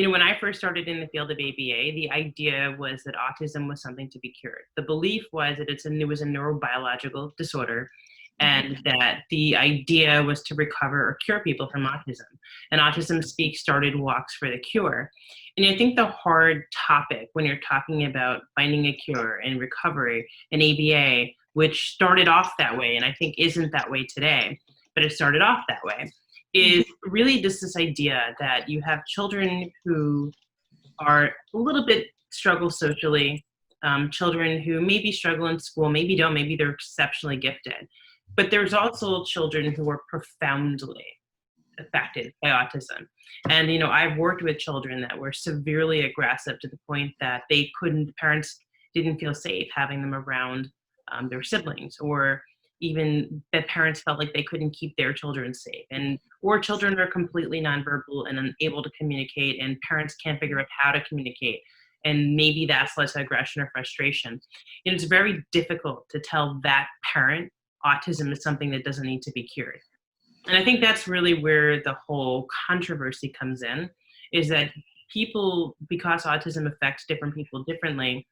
when I first started in the field of ABA, the idea was that autism was something to be cured. The belief was that it was a neurobiological disorder, and that the idea was to recover or cure people from autism. And Autism Speak started Walks for the Cure. And I think the hard topic when you're talking about finding a cure and recovery in ABA, which started off that way, and I think isn't that way today, but it started off that way, is really just this idea that you have children who are a little bit struggle socially, children who maybe struggle in school, maybe don't, maybe they're exceptionally gifted. But there's also children who are profoundly affected by autism. And, I've worked with children that were severely aggressive to the point that parents didn't feel safe having them around their siblings, or even that parents felt like they couldn't keep their children safe, or children are completely nonverbal and unable to communicate, and parents can't figure out how to communicate. And maybe that's less aggression or frustration. And it's very difficult to tell that parent autism is something that doesn't need to be cured. And I think that's really where the whole controversy comes in, is that people, because autism affects different people differently,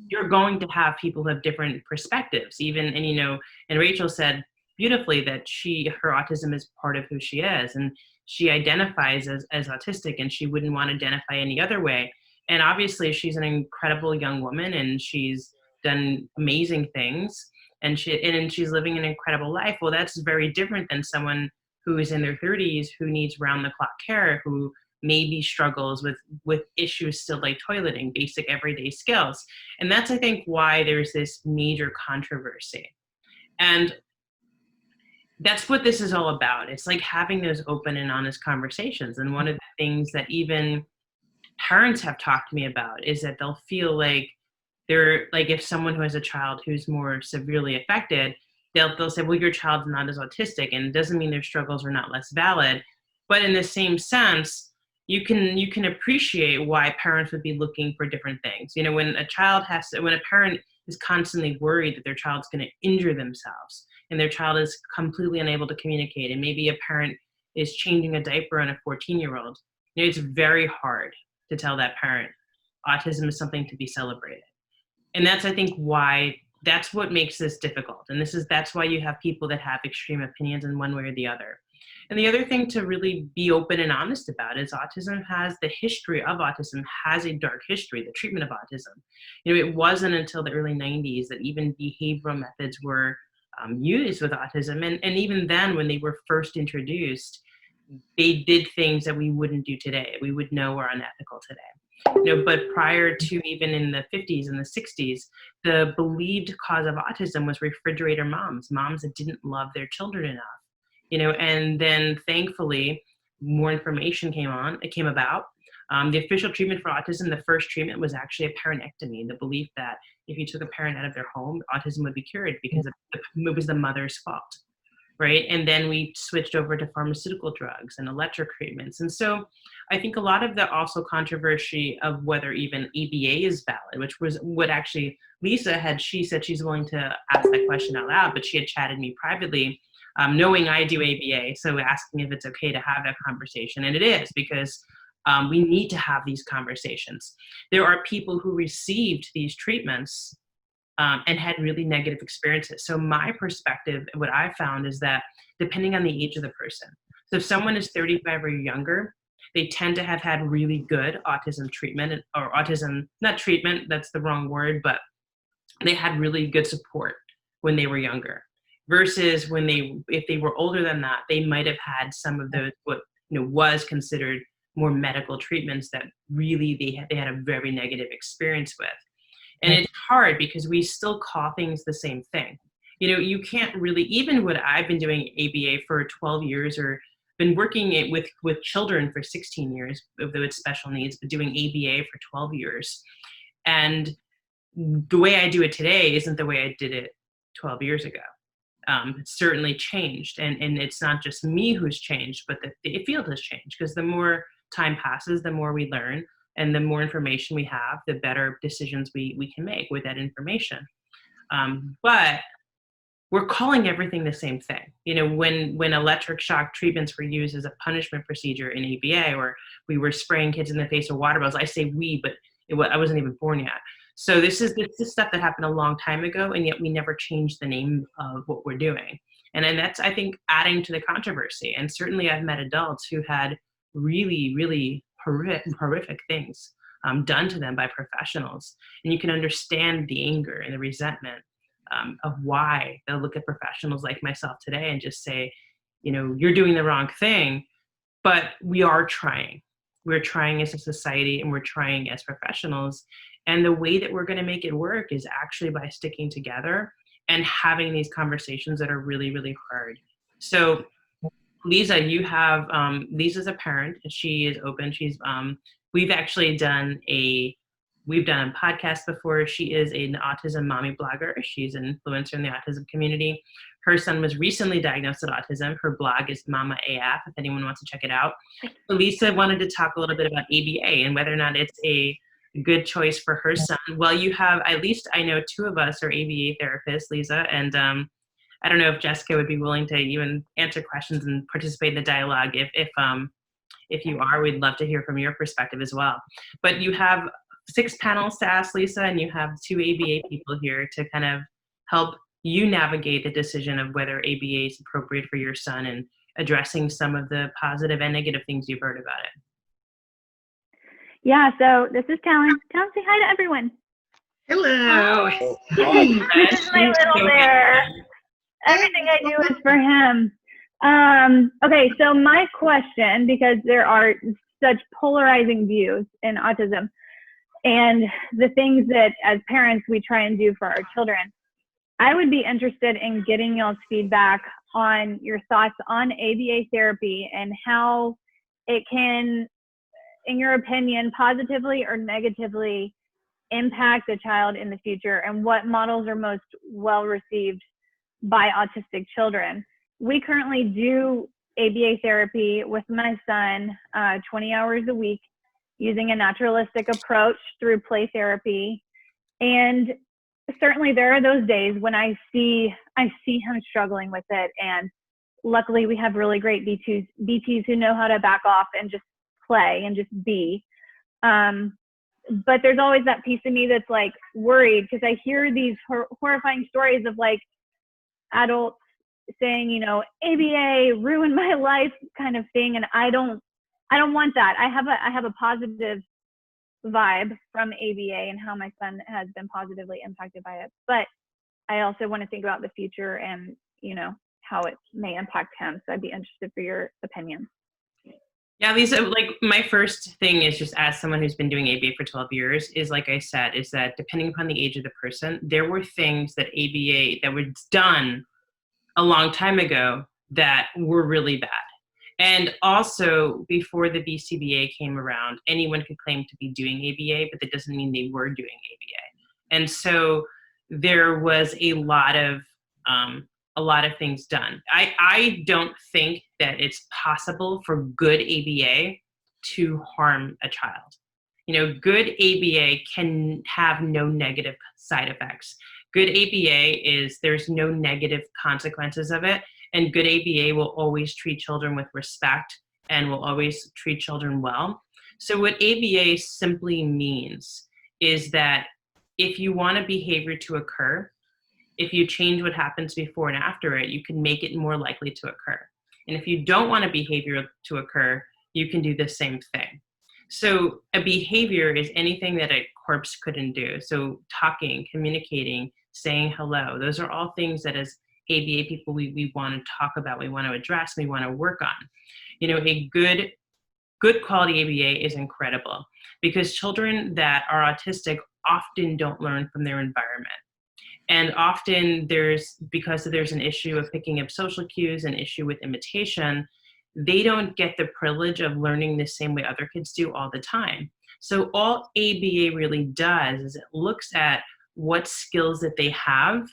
you're going to have people who have different perspectives, and Rachel said beautifully that her autism is part of who she is, and she identifies as autistic, and she wouldn't want to identify any other way. And obviously she's an incredible young woman, and she's done amazing things, and she's living an incredible life. Well, that's very different than someone who is in their 30s, who needs round-the-clock care, who maybe struggles with issues still like toileting, basic everyday skills. And that's, I think, why there's this major controversy. And that's what this is all about. It's like having those open and honest conversations. And one of the things that even parents have talked to me about is that they'll feel like if someone who has a child who's more severely affected, they'll say, well, your child's not as autistic, and it doesn't mean their struggles are not less valid. But in the same sense, you can appreciate why parents would be looking for different things. When a parent is constantly worried that their child's going to injure themselves, and their child is completely unable to communicate, and maybe a parent is changing a diaper on a 14-year-old, it's very hard to tell that parent autism is something to be celebrated. And that's, I think, that's what makes this difficult. And that's why you have people that have extreme opinions in one way or the other. And the other thing to really be open and honest about is the history of autism has a dark history, the treatment of autism. It wasn't until the early 90s that even behavioral methods were used with autism. And even then, when they were first introduced, they did things that we wouldn't do today, we would know are unethical today. But prior to, even in the 50s and the 60s, the believed cause of autism was refrigerator moms that didn't love their children enough. And then thankfully more information came about. The official treatment for autism, the first treatment was actually a parenectomy, the belief that if you took a parent out of their home, autism would be cured because it was the mother's fault, right? And then we switched over to pharmaceutical drugs and electric treatments. And so I think a lot of the also controversy of whether even ABA is valid, which was what actually she said she's willing to ask that question out loud, but she had chatted me privately, knowing I do ABA, so asking if it's okay to have that conversation. And it is, because we need to have these conversations. There are people who received these treatments and had really negative experiences. So my perspective, what I found is that depending on the age of the person, so if someone is 35 or younger, they tend to have had really good autism treatment, or autism, not treatment, that's the wrong word, but they had really good support when they were younger. Versus if they were older than that, they might have had some of those, what was considered more medical treatments that really they had a very negative experience with. And it's hard because we still call things the same thing. You can't really, even what I've been doing ABA for 12 years, or been working with children for 16 years, with special needs, but doing ABA for 12 years. And the way I do it today isn't the way I did it 12 years ago. It's certainly changed, and it's not just me who's changed, but the field has changed, because the more time passes, the more we learn, and the more information we have, the better decisions we can make with that information. But we're calling everything the same thing. You know, when electric shock treatments were used as a punishment procedure in ABA, or we were spraying kids in the face with water bottles, I say we, but I wasn't even born yet. So this is stuff that happened a long time ago, and yet we never changed the name of what we're doing. And then that's, I think, adding to the controversy. And certainly I've met adults who had really, really horrific things done to them by professionals. And you can understand the anger and the resentment of why they'll look at professionals like myself today and just say, you know, you're doing the wrong thing, but we are trying. We're trying as a society, and we're trying as professionals. And the way that we're going to make it work is actually by sticking together and having these conversations that are really, really hard. So Lisa, you have, Lisa's a parent, and she is open. She's, we've actually done a podcast before. She is an autism mommy blogger. She's an influencer in the autism community. Her son was recently diagnosed with autism. Her blog is Mama AF, if anyone wants to check it out. So Lisa wanted to talk a little bit about ABA and whether or not it's a good choice for her son. Well, you have, at least I know 2 of us are ABA therapists, Lisa, and I don't know if Jessica would be willing to even answer questions and participate in the dialogue. If you are, we'd love to hear from your perspective as well. But you have 6 panels to ask, Lisa, and you have 2 ABA people here to kind of help you navigate the decision of whether ABA is appropriate for your son and addressing some of the positive and negative things you've heard about it. Yeah, so this is Talon. Talon, say hi to everyone. Hello. This is my little bear. Everything I do is for him. Okay, so my question, because there are such polarizing views in autism and the things that as parents we try and do for our children, I would be interested in getting y'all's feedback on your thoughts on ABA therapy and how it can, in your opinion, positively or negatively impact a child in the future, and what models are most well received by autistic children. We currently do ABA therapy with my son 20 hours a week using a naturalistic approach through play therapy. And certainly there are those days when I see him struggling with it. And luckily we have really great BTs who know how to back off and just play and just be. But there's always that piece of me that's like worried, because I hear these horrifying stories of like adults saying, you know, ABA ruined my life kind of thing. And I don't want that. I have a positive vibe from ABA and how my son has been positively impacted by it. But I also want to think about the future and, you know, how it may impact him. So I'd be interested for your opinion. Yeah, Lisa, like my first thing is just as someone who's been doing ABA for 12 years is, like I said, is that depending upon the age of the person, there were things that ABA that were done a long time ago that were really bad. And also before the BCBA came around, anyone could claim to be doing ABA, but that doesn't mean they were doing ABA. And so there was a lot of things done. I don't think that it's possible for good ABA to harm a child. You know, good ABA can have no negative side effects. Good ABA is there's no negative consequences of it. And good ABA will always treat children with respect and will always treat children well. So what ABA simply means is that if you want a behavior to occur, if you change what happens before and after it, you can make it more likely to occur. And if you don't want a behavior to occur, you can do the same thing. So a behavior is anything that a corpse couldn't do. So talking, communicating, saying hello, those are all things that as ABA people we want to talk about, we want to address, we want to work on. You know, a good quality ABA is incredible because children that are autistic often don't learn from their environment. And often because there's an issue of picking up social cues, an issue with imitation, they don't get the privilege of learning the same way other kids do all the time. So all ABA really does is it looks at what skills that they have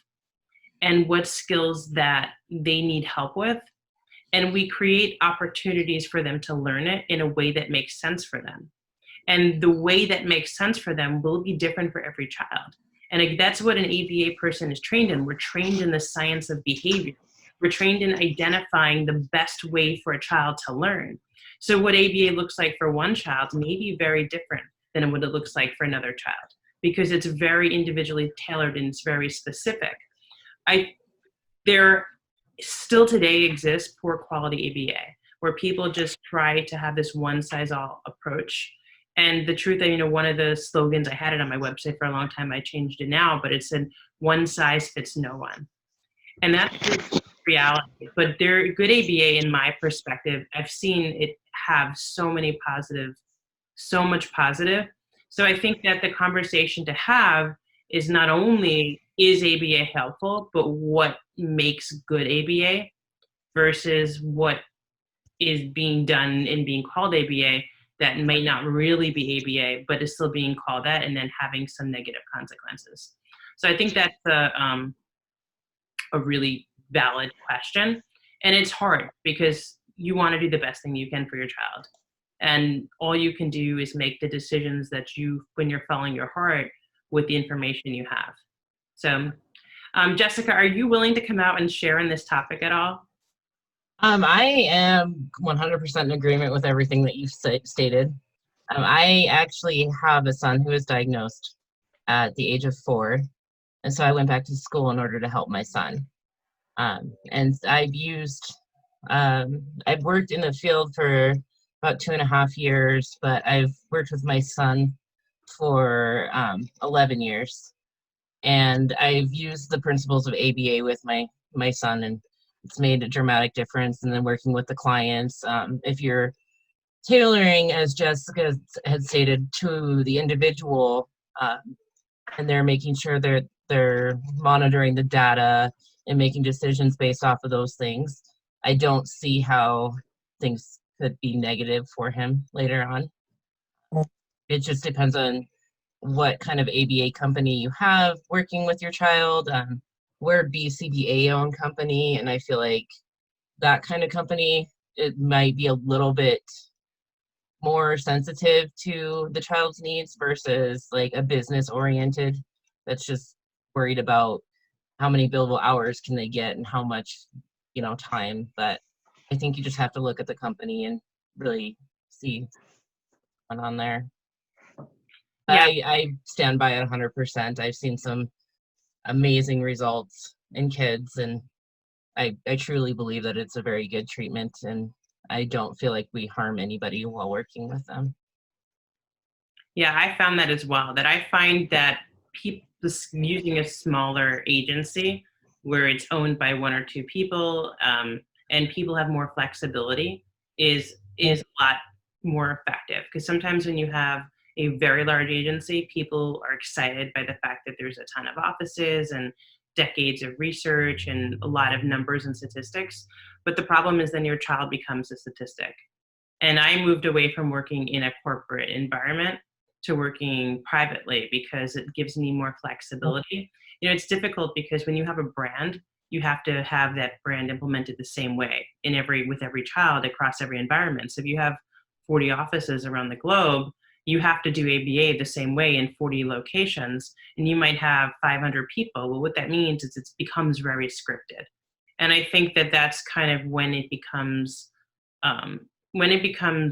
and what skills that they need help with. And we create opportunities for them to learn it in a way that makes sense for them. And the way that makes sense for them will be different for every child. And that's what an ABA person is trained in. We're trained in the science of behavior. We're trained in identifying the best way for a child to learn. So what ABA looks like for one child may be very different than what it looks like for another child, because it's very individually tailored and it's very specific. There still today exists poor quality ABA, where people just try to have this one-size-all approach. And the truth, one of the slogans, I had it on my website for a long time, I changed it now, but it said, one size fits no one. And that's the reality. But they're good ABA, in my perspective, I've seen it have so much positive. So I think that the conversation to have is not only, is ABA helpful, but what makes good ABA versus what is being done and being called ABA that might not really be ABA, but is still being called that, and then having some negative consequences. So I think that's a really valid question. And it's hard because you want to do the best thing you can for your child. And all you can do is make the decisions that when you're following your heart with the information you have. So, Jessica, are you willing to come out and share in this topic at all? I am 100% in agreement with everything that you've stated. I actually have a son who was diagnosed at the age of 4, and so I went back to school in order to help my son. And I've worked in the field for about 2.5 years, but I've worked with my son for 11 years. And I've used the principles of ABA with my son, and it's made a dramatic difference. And then working with the clients, if you're tailoring, as Jessica had stated, to the individual, and they're making sure they're monitoring the data and making decisions based off of those things, I don't see how things could be negative for him later on. It just depends on what kind of ABA company you have working with your child. We're a BCBA-owned company, and I feel like that kind of company, it might be a little bit more sensitive to the child's needs versus like a business-oriented that's just worried about how many billable hours can they get and how much, time. But I think you just have to look at the company and really see what's going on there. Yeah. I stand by it 100%. I've seen some amazing results in kids, and I truly believe that it's a very good treatment, and I don't feel like we harm anybody while working with them. Yeah, I found that as well, that I find that people using a smaller agency where it's owned by 1 or 2 people, and people have more flexibility is a lot more effective. Because sometimes when you have a very large agency, people are excited by the fact that there's a ton of offices and decades of research and a lot of numbers and statistics. But the problem is then your child becomes a statistic. And I moved away from working in a corporate environment to working privately because it gives me more flexibility. It's difficult because when you have a brand, you have to have that brand implemented the same way with every child across every environment. So if you have 40 offices around the globe, you have to do ABA the same way in 40 locations, and you might have 500 people. Well, what that means is it becomes very scripted. And I think that that's kind of when it becomes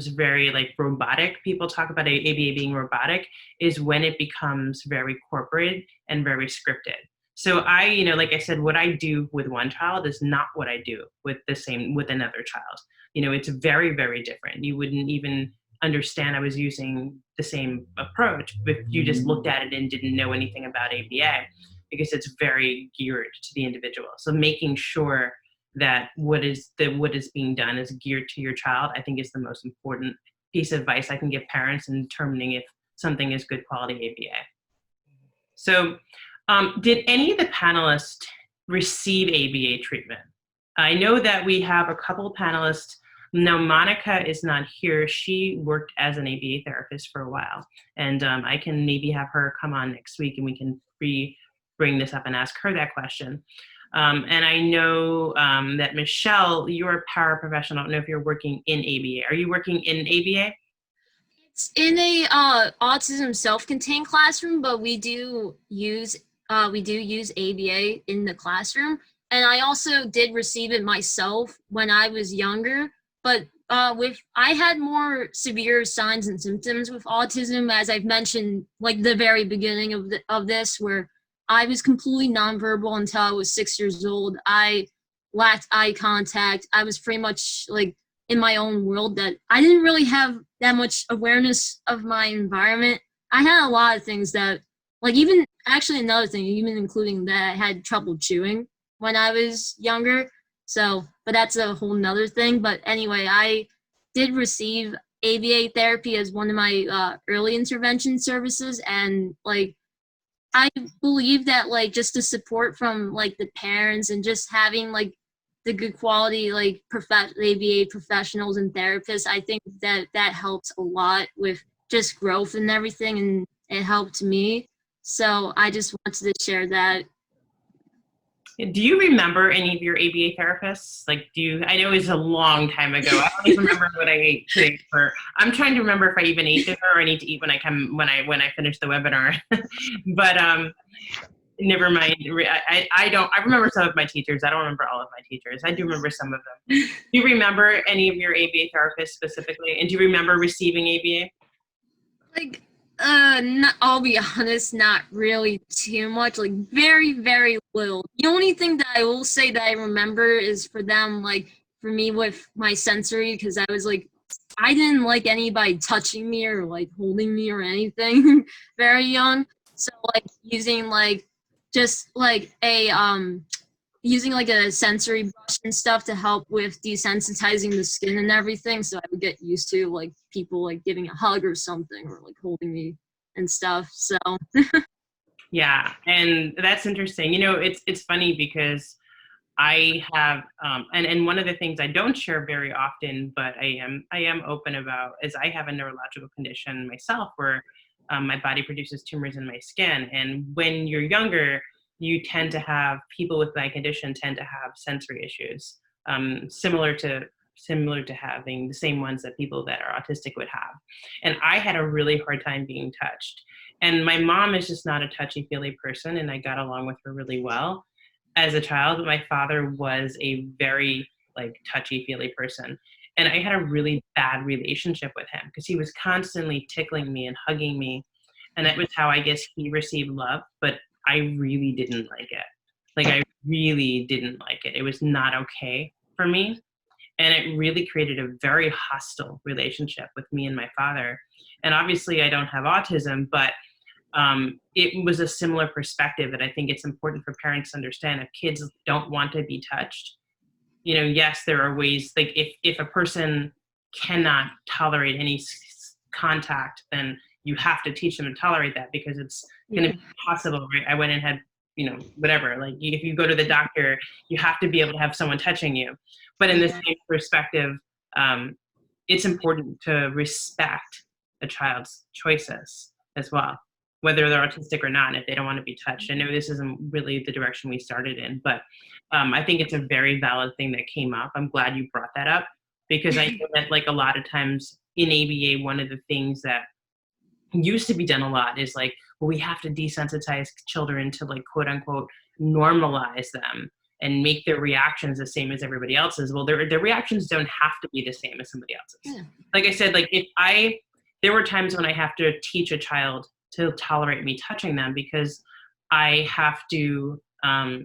very like robotic. People talk about ABA being robotic, is when it becomes very corporate and very scripted. So like I said, what I do with one child is not what I do with another child. It's very, very different. You wouldn't even understand I was using the same approach if you just looked at it and didn't know anything about ABA, because it's very geared to the individual. So making sure that what is being done is geared to your child, I think, is the most important piece of advice I can give parents in determining if something is good quality ABA. So did any of the panelists receive ABA treatment? I know that we have a couple of panelists. Now, Monica is not here. She worked as an ABA therapist for a while. And I can maybe have her come on next week and we can bring this up and ask her that question. And I know that Michele, you're a paraprofessional. I don't know if you're working in ABA. Are you working in ABA? It's in a autism self-contained classroom, but we do use we do use ABA in the classroom. And I also did receive it myself when I was younger, but I had more severe signs and symptoms with autism, as I've mentioned, like the very beginning of this, where I was completely nonverbal until I was 6 years old. I lacked eye contact. I was pretty much like in my own world, that I didn't really have that much awareness of my environment. I had a lot of things that, like, even actually another thing, even including that, I had trouble chewing when I was younger. So, but that's a whole nother thing. But anyway, I did receive ABA therapy as one of my early intervention services. And like, I believe that like just the support from like the parents and just having like the good quality like ABA professionals and therapists, I think that helps a lot with just growth and everything, and it helped me. So I just wanted to share that. Do you remember any of your ABA therapists? Like, I know it was a long time ago. I don't even remember what I ate today I'm trying to remember if I even ate dinner, or I need to eat when I finish the webinar. But never mind. I remember some of my teachers. I don't remember all of my teachers. I do remember some of them. Do you remember any of your ABA therapists specifically? And do you remember receiving ABA? Like, I'll be honest, not really too much, like very, very little. The only thing that I will say that I remember is for them, like for me with my sensory, because I didn't like anybody touching me or like holding me or anything very young. So like using like just like using like a sensory brush and stuff to help with desensitizing the skin and everything, so I would get used to like people like giving a hug or something, or like holding me and stuff. So yeah, and that's interesting. You know, it's funny because I have and one of the things I don't share very often, but I am open about, is I have a neurological condition myself where my body produces tumors in my skin, and when you're younger, you tend to have, people with my condition tend to have sensory issues, similar to having the same ones that people that are autistic would have. And I had a really hard time being touched. And my mom is just not a touchy-feely person, and I got along with her really well as a child. But my father was a very like touchy-feely person. And I had a really bad relationship with him because he was constantly tickling me and hugging me. And that was how I guess he received love. But I really didn't like it. Like, I really didn't like it. It was not okay for me. And it really created a very hostile relationship with me and my father. And obviously I don't have autism, but it was a similar perspective that I think it's important for parents to understand. If kids don't want to be touched, you know, yes, there are ways, like if a person cannot tolerate any contact, then you have to teach them to tolerate that, because it's going to be impossible, right? I went and had, you know, whatever, like if you go to the doctor, you have to be able to have someone touching you. But in the same perspective, it's important to respect a child's choices as well, whether they're autistic or not, if they don't want to be touched. I know this isn't really the direction we started in, but I think it's a very valid thing that came up. I'm glad you brought that up, because I know that like a lot of times in ABA, one of the things that used to be done a lot is like, well, we have to desensitize children to like quote unquote normalize them and make their reactions the same as everybody else's. Well, their reactions don't have to be the same as somebody else's. Yeah. Like I said, like there were times when I have to teach a child to tolerate me touching them, because I have to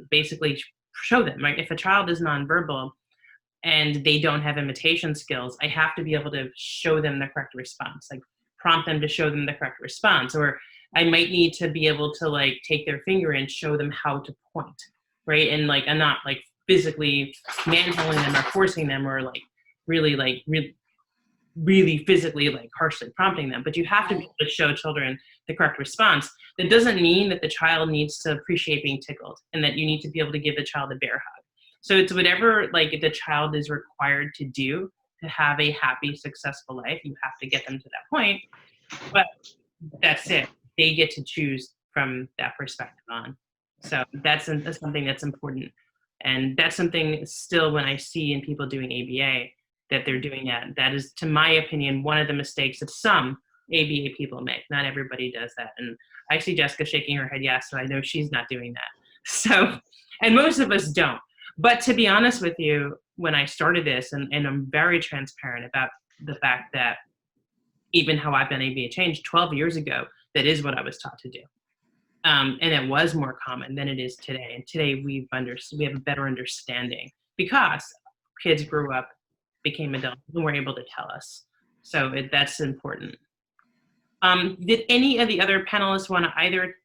basically show them, right? If a child is nonverbal and they don't have imitation skills, I have to be able to show them the correct response, like prompt them to show them the correct response. Or I might need to be able to like take their finger and show them how to point, right? And like, I'm not like physically manhandling them or forcing them, or like really physically like harshly prompting them. But you have to be able to show children the correct response. That doesn't mean that the child needs to appreciate being tickled, and that you need to be able to give the child a bear hug. So it's whatever like the child is required to do to have a happy, successful life. You have to get them to that point, but that's it. They get to choose from that perspective on. So that's something that's important. And that's something still when I see in people doing ABA that they're doing that is, to my opinion, one of the mistakes that some ABA people make. Not everybody does that. And I see Jessica shaking her head yes, so I know she's not doing that. So, and most of us don't. But to be honest with you, when I started this, and I'm very transparent about the fact that even how I've been ABA changed 12 years ago, that is what I was taught to do. And it was more common than it is today. And today we have a better understanding because kids grew up, became adults, and were able to tell us. So that's important. Did any of the other panelists want to either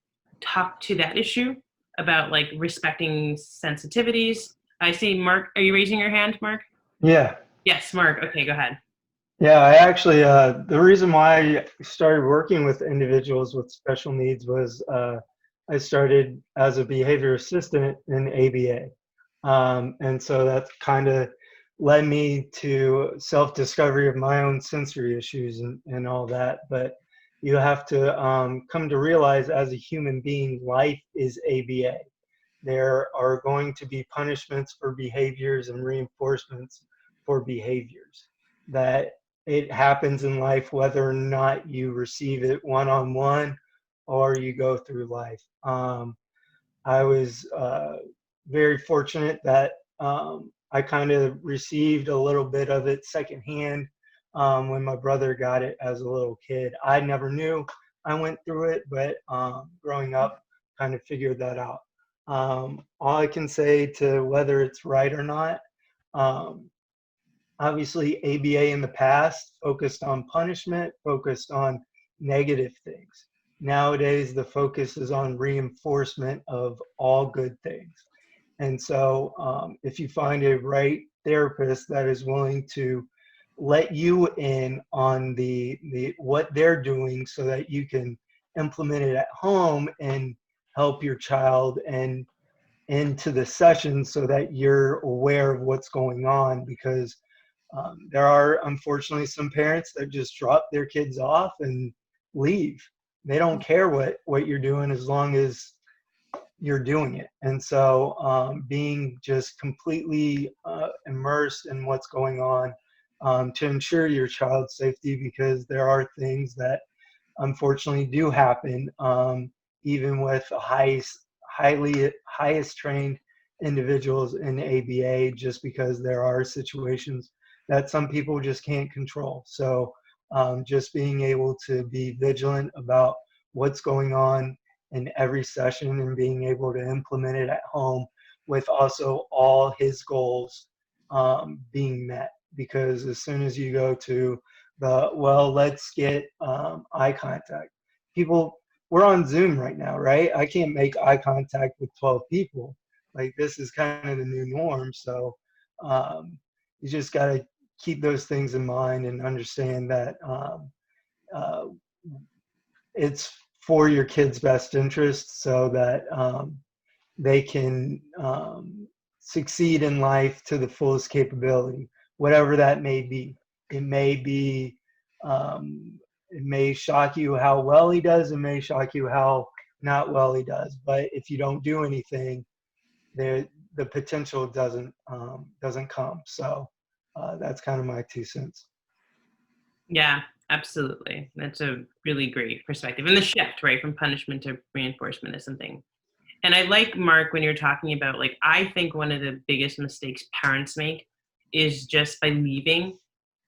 talk to that issue about like respecting sensitivities? I see Mark. Are you raising your hand, Mark? Yeah. Yes, Mark. Okay, go ahead. Yeah, I actually, the reason why I started working with individuals with special needs was I started as a behavior assistant in ABA. And so that kind of led me to self-discovery of my own sensory issues and all that. But you have to come to realize as a human being, life is ABA. There are going to be punishments for behaviors and reinforcements for behaviors. That it happens in life whether or not you receive it one-on-one or you go through life. I was very fortunate that I kind of received a little bit of it secondhand when my brother got it as a little kid. I never knew I went through it, but growing up, kind of figured that out. All I can say to whether it's right or not, obviously ABA in the past focused on punishment, focused on negative things. Nowadays, the focus is on reinforcement of all good things. And so if you find a right therapist that is willing to let you in on the what they're doing so that you can implement it at home and help your child and into the session so that you're aware of what's going on, because there are unfortunately some parents that just drop their kids off and leave. They don't care what you're doing as long as you're doing it. And so being just completely immersed in what's going on to ensure your child's safety, because there are things that unfortunately do happen even with the highest trained individuals in ABA, just because there are situations that some people just can't control. So just being able to be vigilant about what's going on in every session and being able to implement it at home with also all his goals being met. Because as soon as you go to well, let's get eye contact. We're on Zoom right now, right? I can't make eye contact with 12 people. Like, this is kind of the new norm. So you just got to keep those things in mind and understand that it's for your kids' best interest so that they can succeed in life to the fullest capability, whatever that may be. It may be, it may shock you how well he does. It may shock you how not well he does. But if you don't do anything, the potential doesn't come. So that's kind of my 2 cents. Yeah, absolutely. That's a really great perspective. And the shift, right, from punishment to reinforcement is something. And I like, Mark, when you're talking about, like, I think one of the biggest mistakes parents make is just by leaving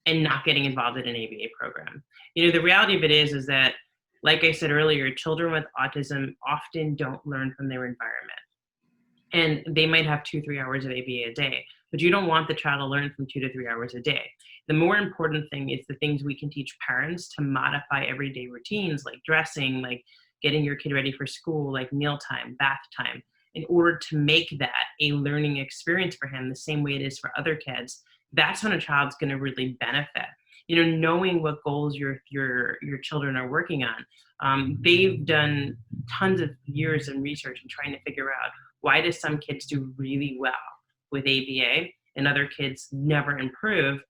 and not getting involved in an ABA program. You know, the reality of it is that, like I said earlier, children with autism often don't learn from their environment. And they might have 2-3 hours of ABA a day, but you don't want the child to learn from 2 to 3 hours a day. The more important thing is the things we can teach parents to modify everyday routines, like dressing, like getting your kid ready for school, like mealtime, bath time, in order to make that a learning experience for him the same way it is for other kids. That's when a child's going to really benefit. You know, knowing what goals your children are working on. They've done tons of years in research and trying to figure out, why do some kids do really well with ABA and other kids never improve?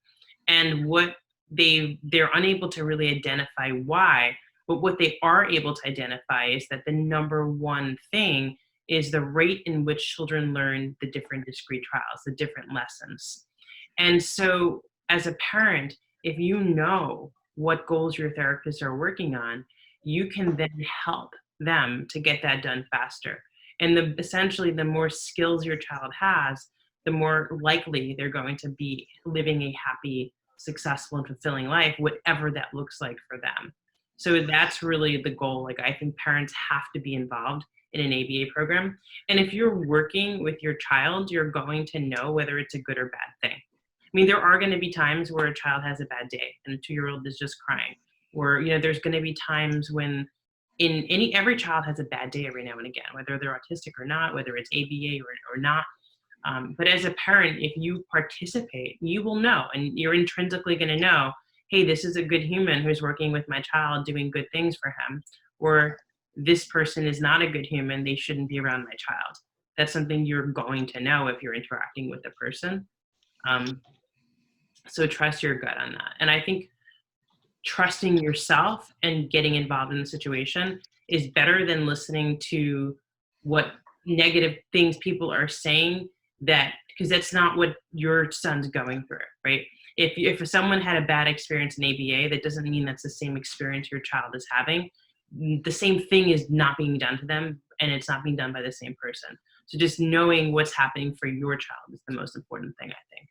And what they're unable to really identify why, but what they are able to identify is that the number one thing is the rate in which children learn the different discrete trials, the different lessons. And so as a parent, if you know what goals your therapists are working on, you can then help them to get that done faster. And essentially, the more skills your child has, the more likely they're going to be living a happy, successful, and fulfilling life, whatever that looks like for them. So that's really the goal. Like, I think parents have to be involved in an ABA program. And if you're working with your child, you're going to know whether it's a good or bad thing. I mean, there are going to be times where a child has a bad day and a 2-year-old is just crying. Or, there's going to be times when every child has a bad day every now and again, whether they're autistic or not, whether it's ABA or not. But as a parent, if you participate, you will know, and you're intrinsically going to know, hey, this is a good human who's working with my child, doing good things for him, or this person is not a good human, they shouldn't be around my child. That's something you're going to know if you're interacting with the person. So trust your gut on that. And I think trusting yourself and getting involved in the situation is better than listening to what negative things people are saying, because that's not what your son's going through, right? If someone had a bad experience in ABA, that doesn't mean that's the same experience your child is having. The same thing is not being done to them, and it's not being done by the same person. So just knowing what's happening for your child is the most important thing, I think.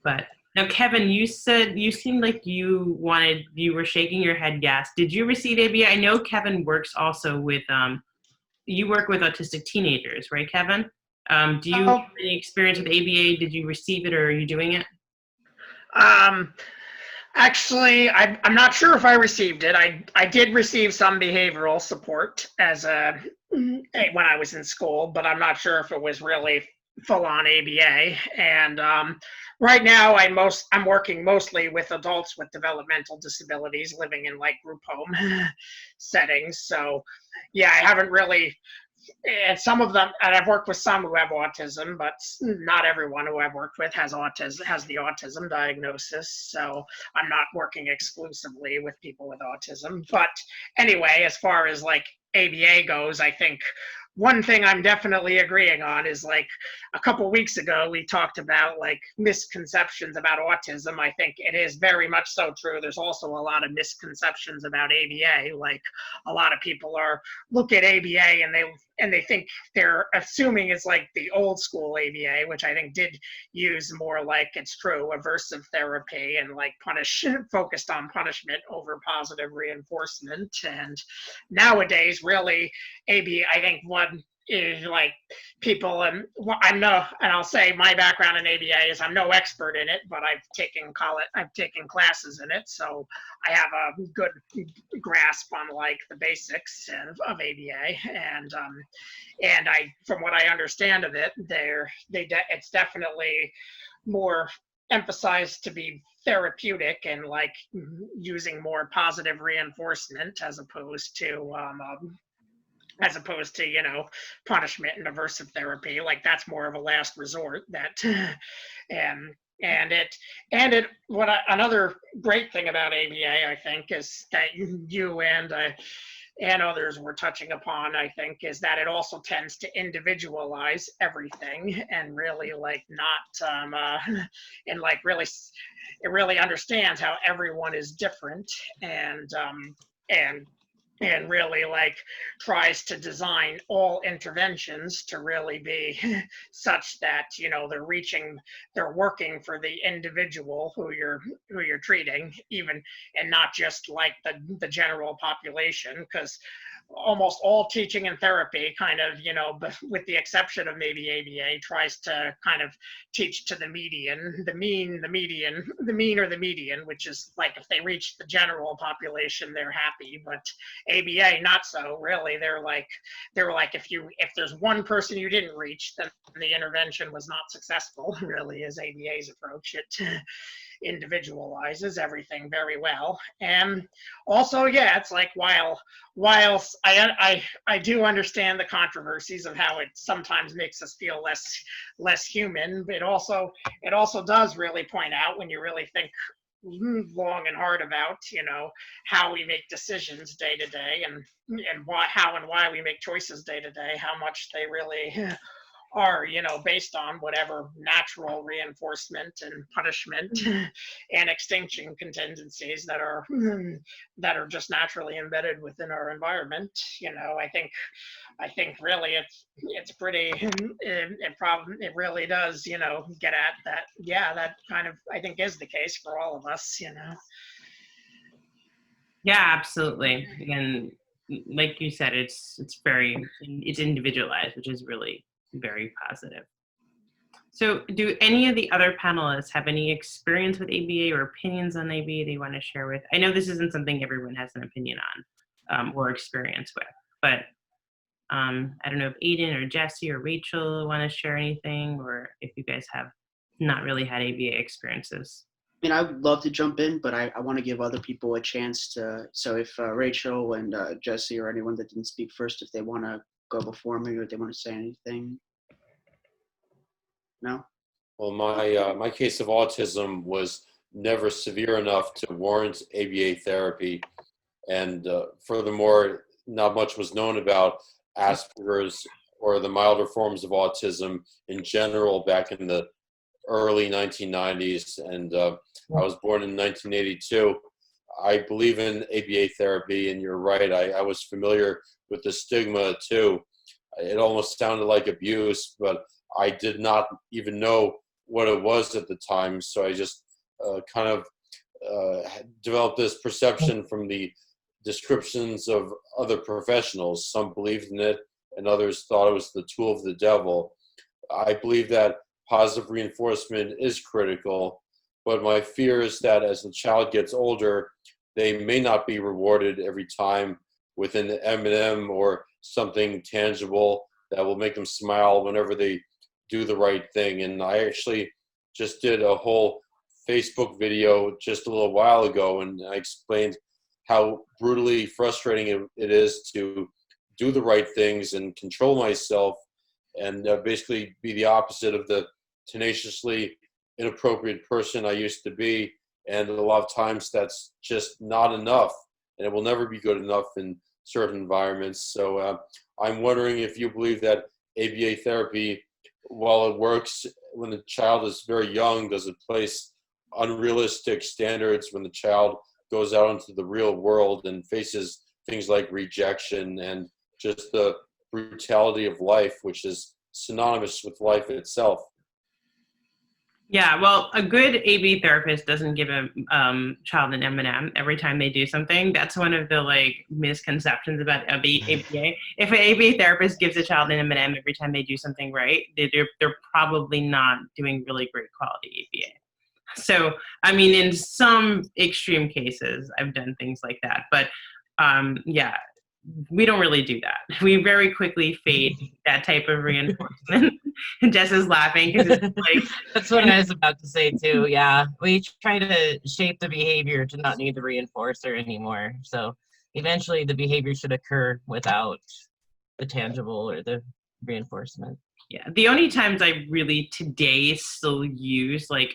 But now, Kevin, you said you seemed like you were shaking your head yes. Did you receive ABA? I know Kevin works also with, you work with autistic teenagers, right, Kevin? Do you have any experience with ABA? Did you receive it, or are you doing it? Actually, I'm not sure if I received it. I did receive some behavioral support when I was in school, but I'm not sure if it was really full-on ABA. And right now, I'm working mostly with adults with developmental disabilities living in like group home settings. So yeah, I haven't really. And some of them, and I've worked with some who have autism, but not everyone who I've worked with has the autism diagnosis. So I'm not working exclusively with people with autism. But anyway, as far as like ABA goes, I think one thing I'm definitely agreeing on is like a couple weeks ago, we talked about like misconceptions about autism. I think it is very much so true. There's also a lot of misconceptions about ABA. Like a lot of people look at ABA and they think they're assuming it's like the old school ABA, which I think did use more like it's true aversive therapy and like focused on punishment over positive reinforcement. And nowadays, really, ABA, I think one is like people, and I'll say my background in ABA is I'm no expert in it, but I've taken classes in it, so I have a good grasp on like the basics of ABA, and from what I understand of it, it's definitely more emphasized to be therapeutic and like using more positive reinforcement as opposed to punishment and aversive therapy. Like that's more of a last resort. Another great thing about ABA, I think, is that you and others were touching upon, I think, is that it also tends to individualize everything and really like not and like really it really understands how everyone is different and really like tries to design all interventions to really be such that they're working for the individual who you're treating, even, and not just like the general population, because almost all teaching and therapy kind of, with the exception of maybe ABA, tries to kind of teach to the median, the mean, or the median, which is like if they reach the general population, they're happy. But ABA, not so. Really, they're like if there's one person you didn't reach, then the intervention was not successful. Really, is ABA's approach. It individualizes everything very well. And also, yeah, it's like whilst I do understand the controversies of how it sometimes makes us feel less human, but it also does really point out, when you really think long and hard about how we make decisions day to day and why we make choices day to day, how much they really are, based on whatever natural reinforcement and punishment and extinction contingencies that are just naturally embedded within our environment. I think really it's pretty, it really does, get at that. Yeah, that kind of, I think, is the case for all of us. Yeah, absolutely. And like you said, it's individualized, which is really very positive. So do any of the other panelists have any experience with ABA or opinions on ABA they want to share with? I know this isn't something everyone has an opinion on or experience with, but I don't know if Aidan or Jesse or Rachel want to share anything, or if you guys have not really had ABA experiences. I mean, I would love to jump in, but I want to give other people a chance to. So if Rachel and Jesse or anyone that didn't speak first, if they want to go before me or if they want to say anything. No? Well, my case of autism was never severe enough to warrant ABA therapy. And furthermore, not much was known about Asperger's or the milder forms of autism in general back in the early 1990s. And I was born in 1982. I believe in ABA therapy, and you're right, I was familiar with the stigma too. It almost sounded like abuse, but I did not even know what it was at the time. So I just kind of developed this perception from the descriptions of other professionals. Some believed in it and others thought it was the tool of the devil. I believe that positive reinforcement is critical, but my fear is that as the child gets older, they may not be rewarded every time with an M&M or something tangible that will make them smile whenever they do the right thing. And I actually just did a whole Facebook video just a little while ago, and I explained how brutally frustrating it is to do the right things and control myself and basically be the opposite of the tenaciously inappropriate person I used to be. And a lot of times that's just not enough, and it will never be good enough in certain environments. So I'm wondering if you believe that ABA therapy, while it works when the child is very young, does it place unrealistic standards when the child goes out into the real world and faces things like rejection and just the brutality of life, which is synonymous with life itself? Yeah, well, a good ABA therapist doesn't give a child an M&M every time they do something. That's one of the misconceptions about ABA. If an ABA therapist gives a child an M&M every time they do something right, they're probably not doing really great quality ABA. So, I mean, in some extreme cases, I've done things like that. But yeah, we don't really do that. We very quickly fade that type of reinforcement. Jess is laughing because it's like that's what I was about to say too. Yeah, we try to shape the behavior to not need the reinforcer anymore. So eventually, the behavior should occur without the tangible or the reinforcement. Yeah, the only times I really today still use like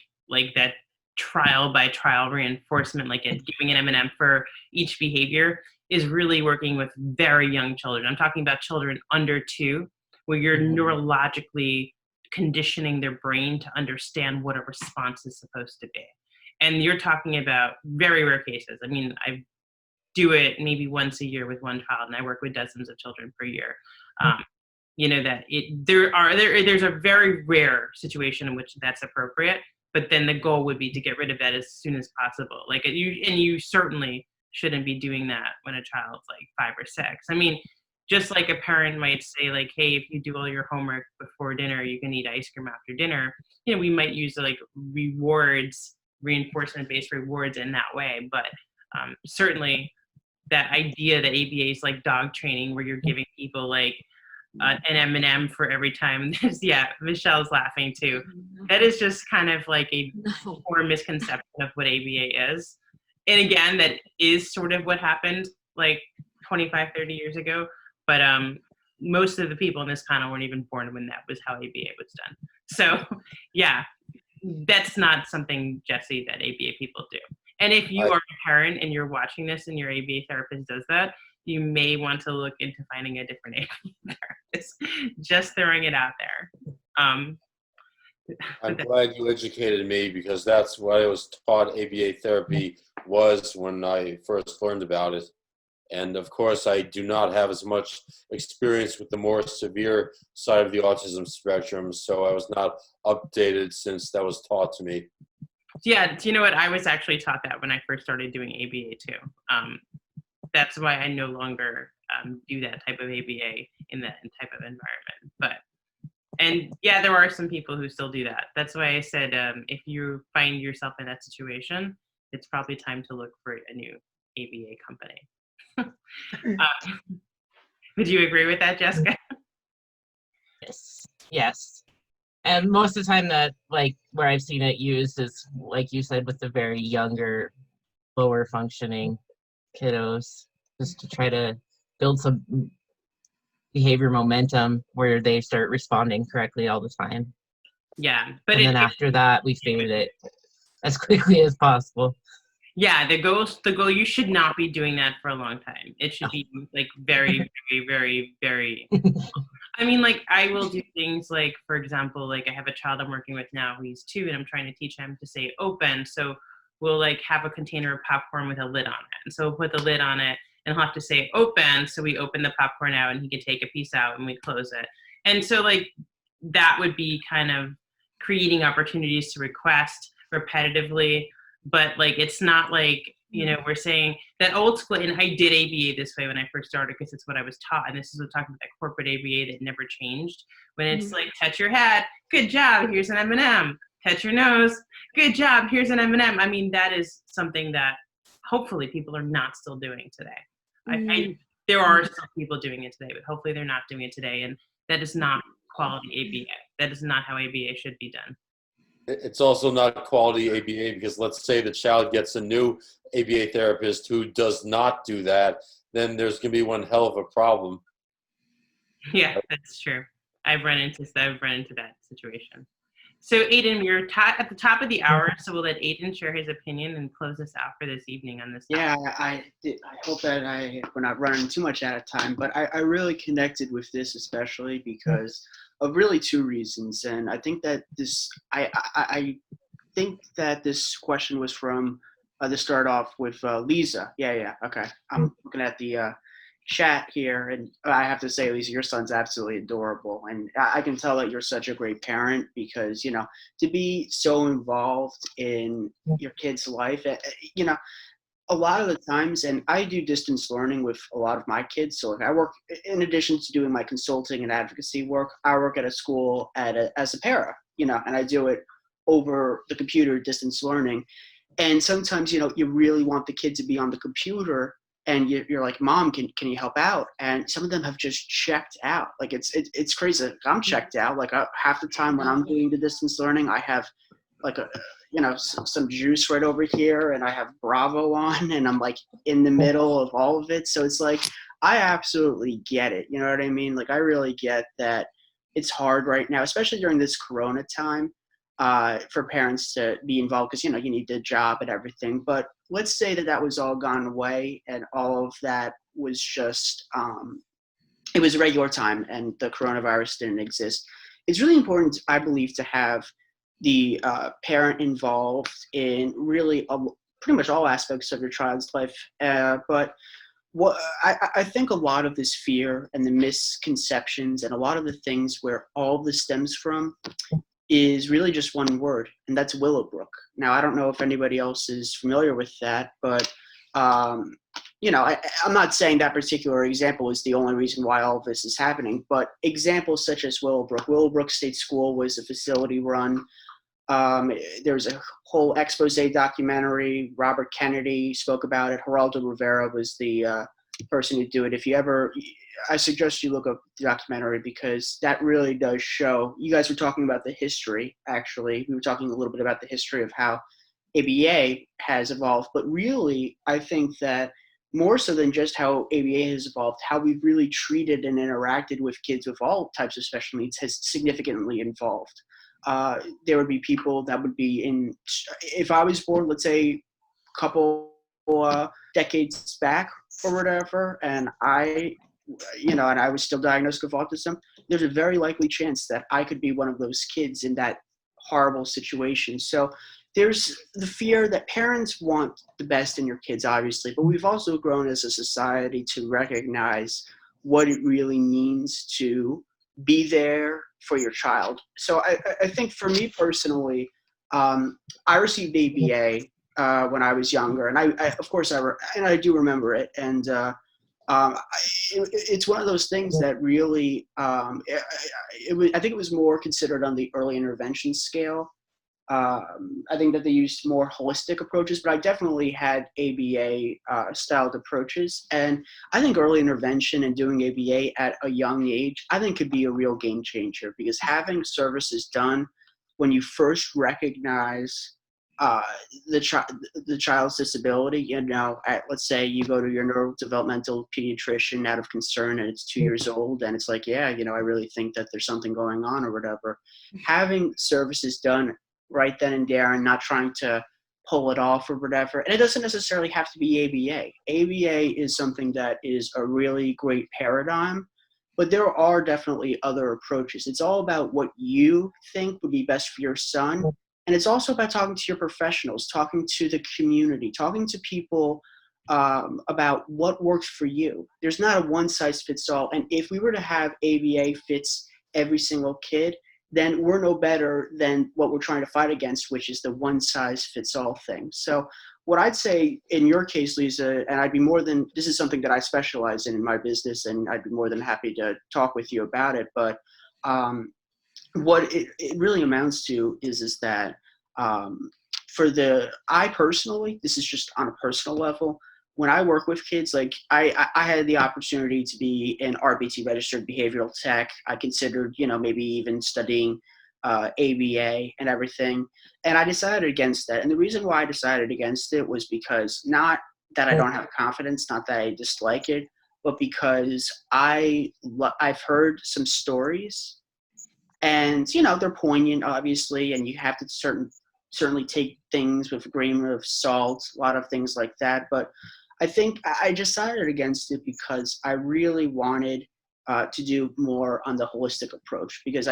that trial by trial reinforcement, like giving an M&M for each behavior, is really working with very young children. I'm talking about children under 2, where you're neurologically conditioning their brain to understand what a response is supposed to be. And you're talking about very rare cases. I mean, I do it maybe once a year with one child, and I work with dozens of children per year. There's a very rare situation in which that's appropriate, but then the goal would be to get rid of that as soon as possible. You certainly shouldn't be doing that when a child's 5 or 6. I mean, just like a parent might say, hey, if you do all your homework before dinner, you can eat ice cream after dinner. We might use rewards, reinforcement-based rewards in that way. But certainly that idea that ABA is like dog training, where you're giving people an M&M for every time. Yeah, Michelle's laughing too. That is just kind of a poor misconception of what ABA is. And again, that is sort of what happened 25, 30 years ago. But most of the people in this panel weren't even born when that was how ABA was done. So yeah, that's not something, Jesse, that ABA people do. And if you are a parent and you're watching this and your ABA therapist does that, you may want to look into finding a different ABA therapist. Just throwing it out there. Um, I'm glad you educated me because that's what I was taught ABA therapy was when I first learned about it. And of course, I do not have as much experience with the more severe side of the autism spectrum, so I was not updated since that was taught to me. Yeah, do you know what? I was actually taught that when I first started doing ABA too. That's why I no longer do that type of ABA in that type of environment. And yeah, there are some people who still do that. That's why I said if you find yourself in that situation, it's probably time to look for a new ABA company. Would you agree with that, Jessica? Yes. And most of the time that, like, where I've seen it used is, like you said, with the very younger, lower functioning kiddos, just to try to build some behavior momentum where they start responding correctly all the time. Yeah, but and then after that, we fade it as quickly as possible. Yeah, the goal, you should not be doing that for a long time. It should be like very, very, very, very, I mean, like I will do things like, for example, like I have a child I'm working with now, he's 2, and I'm trying to teach him to say open. So we'll like have a container of popcorn with a lid on it. And so we'll put the lid on it and he'll have to say open. So we open the popcorn out and he can take a piece out and we close it. And so like that would be kind of creating opportunities to request repetitively. But like, it's not like, you know, we're saying that old school, and I did ABA this way when I first started because it's what I was taught. And this is what talking about that corporate ABA that never changed. When it's like, touch your head, good job, here's an M&M. Touch your nose, good job, here's an M&M. I mean, that is something that hopefully people are not still doing today. There are still people doing it today, but hopefully they're not doing it today. And that is not quality ABA. That is not how ABA should be done. It's also not quality ABA because let's say the child gets a new ABA therapist who does not do that, then there's going to be one hell of a problem. Yeah, that's true. I've run into that situation. So Aidan, you're at the top of the hour, so we'll let Aidan share his opinion and close us out for this evening on this topic. Yeah, I hope that we're not running too much out of time, but I really connected with this especially because of really 2 reasons. And I think that I think that this question was from to start off with Lisa. Yeah, okay. I'm looking at the chat here, and I have to say, Lisa, your son's absolutely adorable, and I can tell that you're such a great parent because, you know, to be so involved in your kid's life, you know, a lot of the times, and I do distance learning with a lot of my kids. So I work, in addition to doing my consulting and advocacy work, I work at a school as a para, you know, and I do it over the computer, distance learning. And sometimes, you know, you really want the kid to be on the computer, and you're like, Mom, can you help out? And some of them have just checked out. Like it's crazy. I'm checked out. Like half the time when I'm doing the distance learning, I have like some juice right over here, and I have Bravo on, and I'm like in the middle of all of it. So it's like, I absolutely get it. You know what I mean? Like I really get that it's hard right now, especially during this Corona time, for parents to be involved because, you know, you need the job and everything. But let's say that was all gone away and all of that was just, it was regular time and the coronavirus didn't exist. It's really important, I believe, to have the parent involved in really pretty much all aspects of your child's life. But what I think a lot of this fear and the misconceptions and a lot of the things where all of this stems from is really just one word, and that's Willowbrook. Now, I don't know if anybody else is familiar with that, but you know, I'm not saying that particular example is the only reason why all of this is happening, but examples such as Willowbrook State School was a facility run. There's a whole expose documentary. Robert Kennedy spoke about it. Geraldo Rivera was the person who do it. I suggest you look up the documentary because that really does show. You guys were talking about the history, actually. We were talking a little bit about the history of how ABA has evolved, but really, I think that more so than just how ABA has evolved, how we've really treated and interacted with kids with all types of special needs has significantly evolved. There would be people that would be if I was born, let's say, a couple decades back or whatever, and I and I was still diagnosed with autism, there's a very likely chance that I could be one of those kids in that horrible situation. So there's the fear that parents want the best in your kids, obviously, but we've also grown as a society to recognize what it really means to be there for your child. So I think for me personally, I received ABA when I was younger, and I do remember it. And it's one of those things that really, I think it was more considered on the early intervention scale. I think that they used more holistic approaches, but I definitely had ABA styled approaches. And I think early intervention and doing ABA at a young age, I think could be a real game changer, because having services done when you first recognize the child's disability, let's say you go to your neurodevelopmental pediatrician out of concern and it's 2 years old and it's like, I really think that there's something going on or whatever. Having services done right then and there and not trying to pull it off or whatever. And it doesn't necessarily have to be ABA. ABA is something that is a really great paradigm, but there are definitely other approaches. It's all about what you think would be best for your son. And it's also about talking to your professionals, talking to the community, talking to people about what works for you. There's not a one size fits all. And if we were to have ABA fits every single kid, then we're no better than what we're trying to fight against, which is the one size fits all thing. So what I'd say in your case, Lisa, and this is something that I specialize in my business, and I'd be more than happy to talk with you about it. But what it really amounts to is that I personally, this is just on a personal level, when I work with kids, like I had the opportunity to be an RBT registered behavioral tech. I considered, maybe even studying ABA and everything. And I decided against that. And the reason why I decided against it was because not that I don't have confidence, not that I dislike it, but because I've heard some stories and, they're poignant, obviously, and you have to certainly take things with a grain of salt, a lot of things like that. But I think I decided against it because I really wanted to do more on the holistic approach, because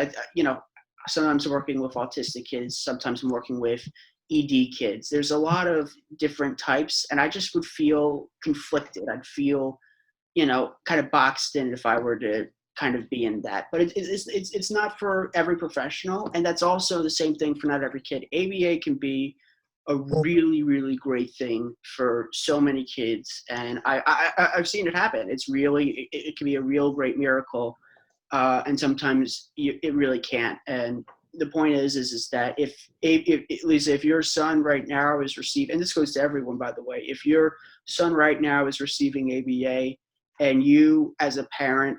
sometimes I'm working with autistic kids, sometimes I'm working with ED kids. There's a lot of different types, and I just would feel conflicted. I'd feel, kind of boxed in if I were to kind of be in that. But it's not for every professional, and that's also the same thing for not every kid. ABA can be a really, really great thing for so many kids, and I've seen it happen. It can be a real great miracle, and sometimes it really can't. And the point is that if Lisa, if your son right now is receiving, and this goes to everyone, by the way, if your son right now is receiving ABA, and you as a parent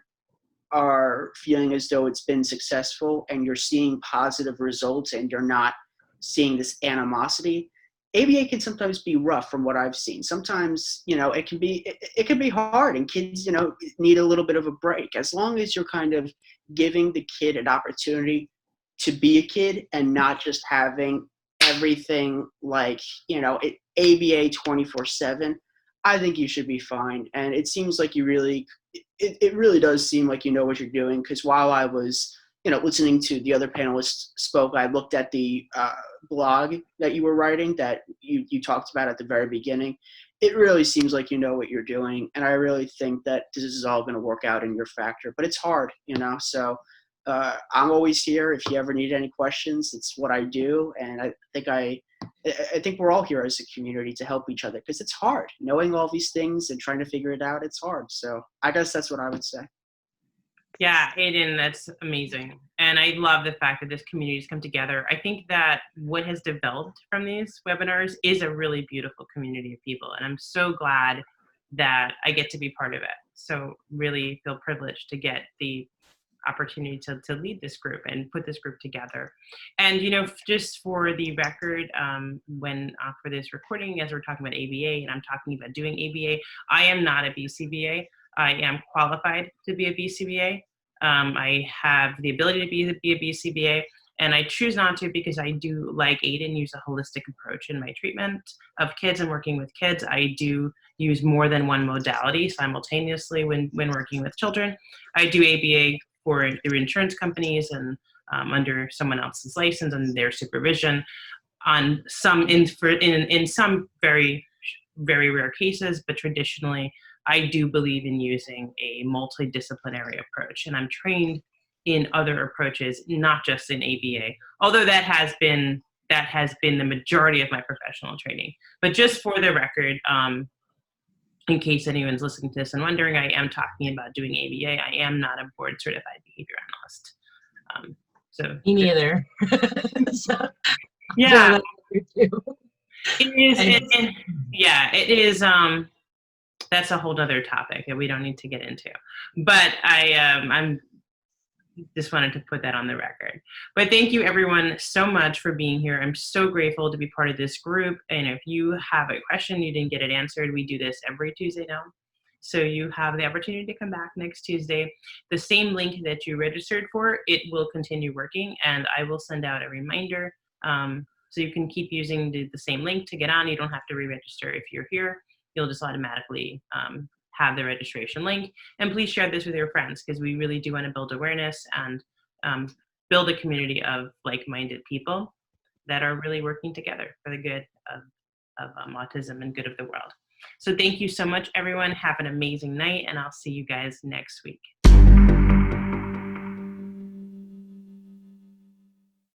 are feeling as though it's been successful and you're seeing positive results and you're not seeing this animosity, ABA can sometimes be rough from what I've seen. Sometimes, it can be hard, and kids, need a little bit of a break. As long as you're kind of giving the kid an opportunity to be a kid and not just having everything like, ABA 24/7, I think you should be fine. And it seems like it really does seem like you know what you're doing, because while I was, listening to the other panelists spoke, I looked at the blog that you were writing that you talked about at the very beginning. It really seems like you know what you're doing, and I really think that this is all going to work out in your factor. But it's hard, so I'm always here if you ever need any questions. It's what I do, and I think we're all here as a community to help each other, because it's hard. Knowing all these things and trying to figure it out, it's hard. So I guess that's what I would say. Yeah, Aidan, that's amazing. And I love the fact that this community has come together. I think that what has developed from these webinars is a really beautiful community of people. And I'm so glad that I get to be part of it. So really feel privileged to get the opportunity to lead this group and put this group together. And, just for the record, when for this recording, as we're talking about ABA and I'm talking about doing ABA, I am not a BCBA. I am qualified to be a BCBA. I have the ability to be a BCBA, And I choose not to because I do, like Aidan, use a holistic approach in my treatment of kids and working with kids. I do use more than one modality simultaneously when working with children. I do ABA through insurance companies and under someone else's license and their supervision on some, in some very, very rare cases, but traditionally, I do believe in using a multidisciplinary approach. And I'm trained in other approaches, not just in ABA, although that has been the majority of my professional training. But just for the record, in case anyone's listening to this and wondering, I am talking about doing ABA. I am not a board certified behavior analyst. So Me neither. yeah, So it is. It is. That's a whole other topic that we don't need to get into. But I'm just wanted to put that on the record. But thank you everyone so much for being here. I'm so grateful to be part of this group. And if you have a question, you didn't get it answered, we do this every Tuesday now. So you have the opportunity to come back next Tuesday. The same link that you registered for, it will continue working, and I will send out a reminder. So you can keep using the same link to get on. You don't have to re-register if you're here. You'll just automatically have the registration link. And please share this with your friends, because we really do want to build awareness and build a community of like-minded people that are really working together for the good of autism and good of the world. So thank you so much, everyone. Have an amazing night, and I'll see you guys next week.